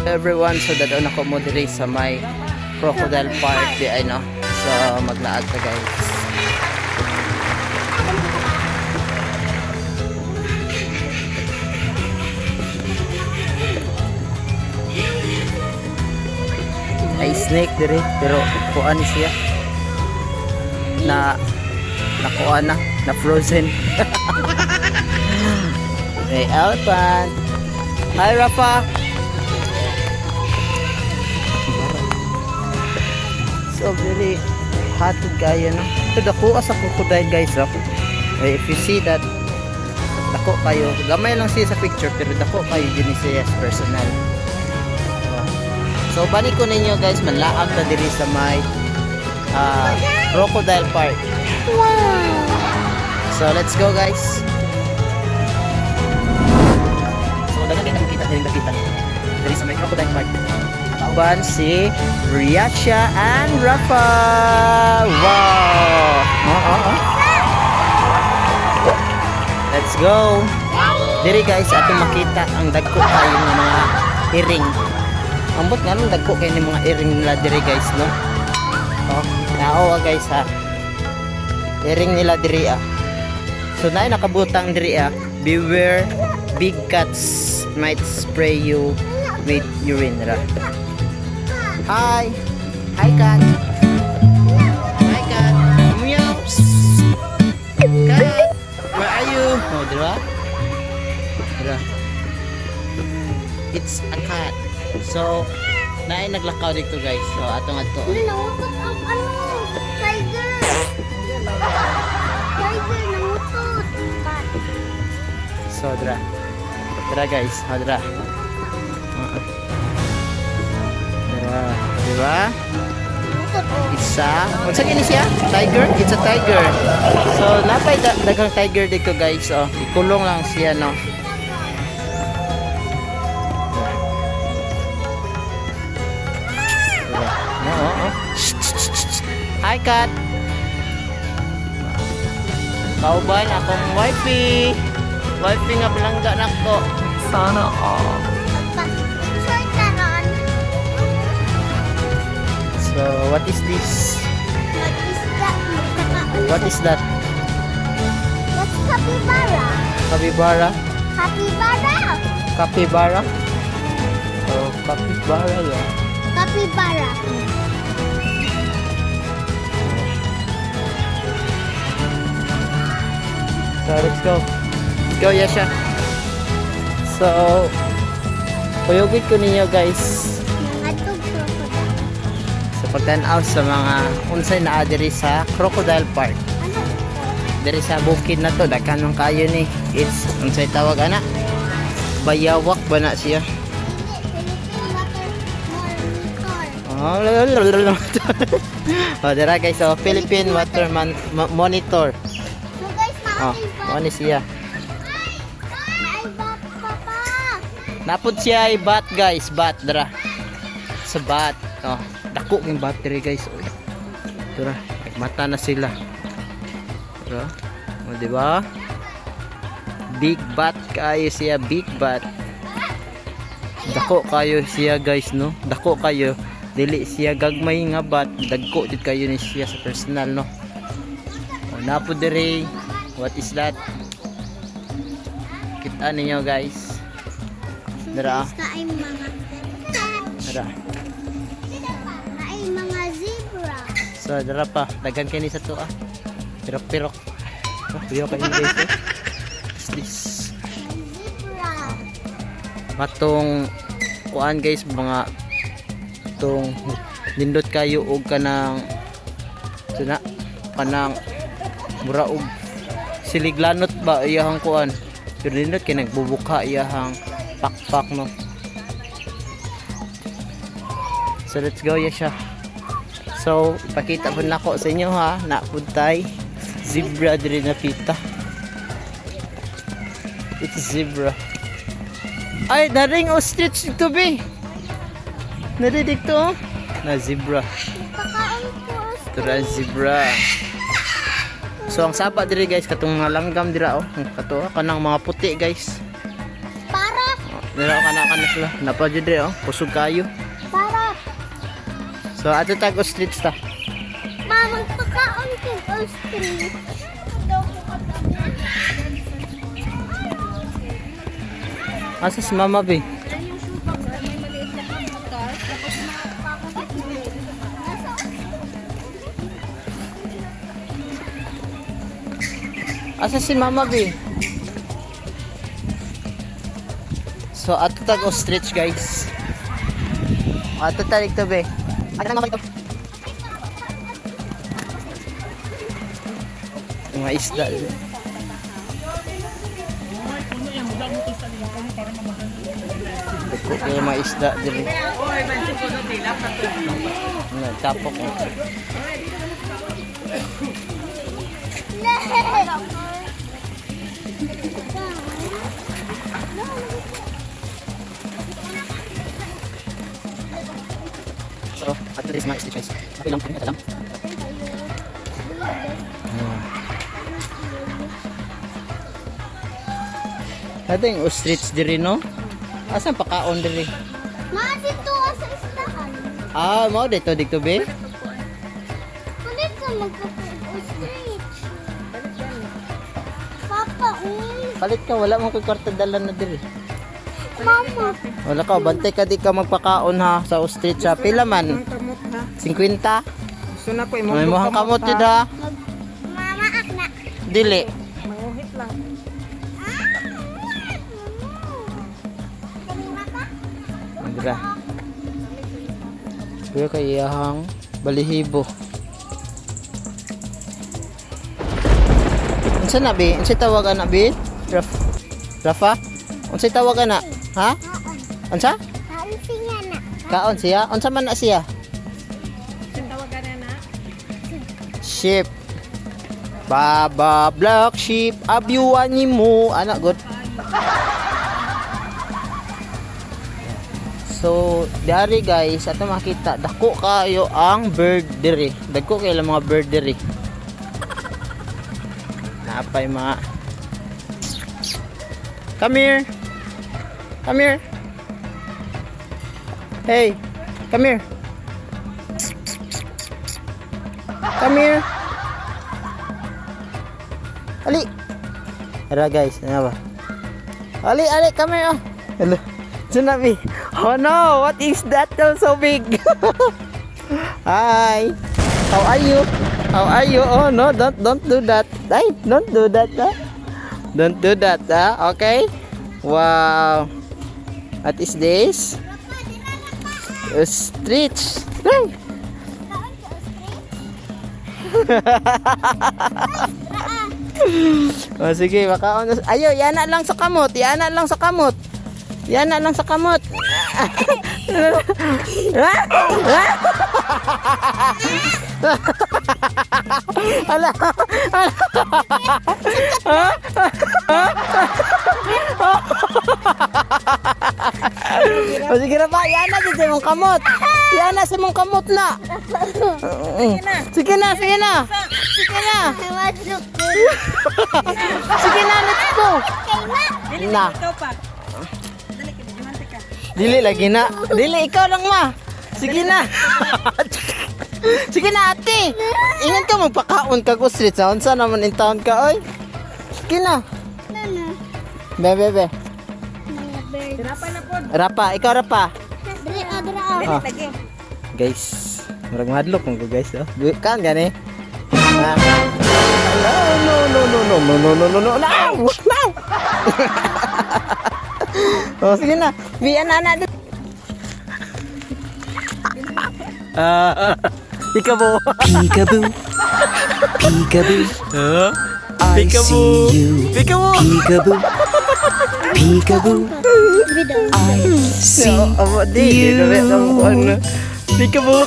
everyone, so dadon ako mo diri sa may crocodile park di ay no. So maglaag ta guys. Ay snake diri pero kuan siya na nakuha na frozen. Hey elephant. Hi Rafa. So very hot kayo no. So dako sa crocodile guys oh. If you see that dako kayo, gamay lang siya sa picture pero dako kayo din siya personal. So bani ko ninyo guys, manlaag ta diri sa may crocodile park. Wow. So let's go guys. So dagan kita diri sa may crocodile park. Taban si Riasha and Rafa. Wow. Let's go. Diri guys, atong makita ang dagko kayo ng mga iring. Ambot nga nung dagko kayo ng mga iring nila diri guys, no? Oh, nao guys ha. Iring nila diri ah. So naay nakabutang diri ah. Beware, big cats might spray you with urine ra. Hi. Hi cat. Hi cat. Meow. Cat. Where are you? Oh, dira. Dira. It's a cat. So, naay naglakaw dito guys. So, atong ato. Nangutot ang tiger. Tiger nangutot. So, dira. Dira guys. Dira. Dira. Diba? It's a... Unsa gini siya? Tiger? It's a tiger. So, napay dagang tiger dito guys. Oh, ikulong lang siya, no? Hi cat. Kauban akong wifey. Wifey nga palangga nako. Sana all. So what is this? What is that? That's capybara. Capybara? Capybara. Capybara? Oh, capybara ya. Capybara. So let's go. Let's go Yasha. So puyugid ko ninyo guys Atog crocodile. sa pagtanaw sa mga unsay naa diri sa crocodile park. Ano? Diri sa bukid na to dakan ng kayo ni. It's unsay tawag ana? Bayawak ba na siya? Philippine water monitor. Oh, dira guys, so Philippine Water Monitor. So guys, Oh, ano siya? Ay, bat, papa. Napod siya ay bat guys, bat dira. Sa bat. Oh, dako yung battery guys. Oh. Dira, mata na sila. Dira. Oh, di ba? Big bat kayo siya, big bat. Dako kayo siya guys, no? Dako kayo. Dili siya gagmay nga bat, dagko jud kayo ni siya sa personal, no? Oh, napod diri. What is that? Kita ninyo guys. Dara. Guys, na ay mga Dara. na ay mga zebra. So dara pa, dagan kini sa to ah. Pirok-pirok. Oh, biyo ka guys. Eh. What's this? Zebra. Matong kuan guys, mga tong nindot kayo og kanang sina kanang mura og siliglanot ba iyahang kuan. Pero nindot kay nagbubuka iyahang pakpak, no. So let's go Yasha. So ipakita po nako sa inyo ha, napuntay zebra diri na pita. It's zebra. Ay, daring ostrich dito be. Narinig to? Na zebra. Pakaon ko. Tura zebra. So ang sapa diri guys katong mga langgam dira oh. Kato kanang mga puti guys. Para. Nila ka na sila. Napa dyan rin, oh. Pusog kayo. Sarap. So, ato tag ostrich ta. Mamang pagkaon ko ostrich. Asa si Mama Be? Asa si Mama Be? So, ato tag ostrich guys. Ato tarik to be. Ato nang ito. Mga isda. Dako kayo mga isda diri. Tapok mo. So, ato this mga stitches. Okay lang, ito lang. Ito yung ostrich diri, no? Asan pakaon diri? Ma, dito sa isdaan. Ah, mau dito be? Kulit ka magkapag-ostrich. Papa, Palit ka, wala mo kay kwarta dalan na diri. Mama. Wala ka, bantay ka di ka magpakaon ha sa ostrich ha. Pila man? 50? Gusto na ko May muhang kamot yun ha. Mama, akna. Dili. Manguhit lang. Andra. Pero kay iyahang balihibo. Unsa na be? Unsa tawagan na be? Rafa? Unsa tawagan na? Ha? Unsa? Kaunsinga na. Kaon siya? Unsa man na siya? Tawagan na. Sheep. Baba black sheep abyuan mo anak god. So, dari guys, ato makita dako kayo ang bird diri. Dako kayo lang mga bird diri. Napay mga Come here. Come here. Hey, come here. Come here. Ali. Tara guys, ano ba? Ali, come here. Oh. Hello. Tsunami. Oh no, what is that so big? Hi. How are you? How are you? Oh no, don't do that. Ay, don't do that. Huh? Don't do that. Huh? Okay. Wow. What is this? Ostrich. Ay. Oh, sige, makaon. Ayo, yana lang sa kamot. Yana lang sa kamot. Yana lang sa kamot. Ala. O sige na pa, yana dito mong kamot. Yana sa mong kamot na. Sige na, sige na. Sige na. Sige na, let's go. Na. Ikaw pa. Dali ka, dimante ka. Dili lagi na. Dili, ikaw lang ma. Sige na. Sige na ate. Ingat ka magpakaon ka ko street sound. Saan naman in town ka oy? Sige na. Bebe. Mga bird. Tirapan na po. Rapa, ikaw rapa. Dre, adra. Ah. Lagi. Guys, murag madlok mo guys oh. Kan gani? Ah. No. Oh, sige na. Biyan na. Peekaboo. Peekaboo, peekaboo, I see you. Peekaboo. Peekaboo, peekaboo, I see you. Peekaboo. Peekaboo.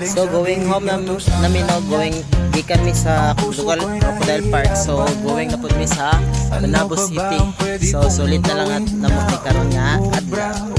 So going home namin no, going gikan mi sa Dugal Crocodile Park. So going na pud mi sa Manabo City. So sulit na lang at namo ni karon nga adlaw.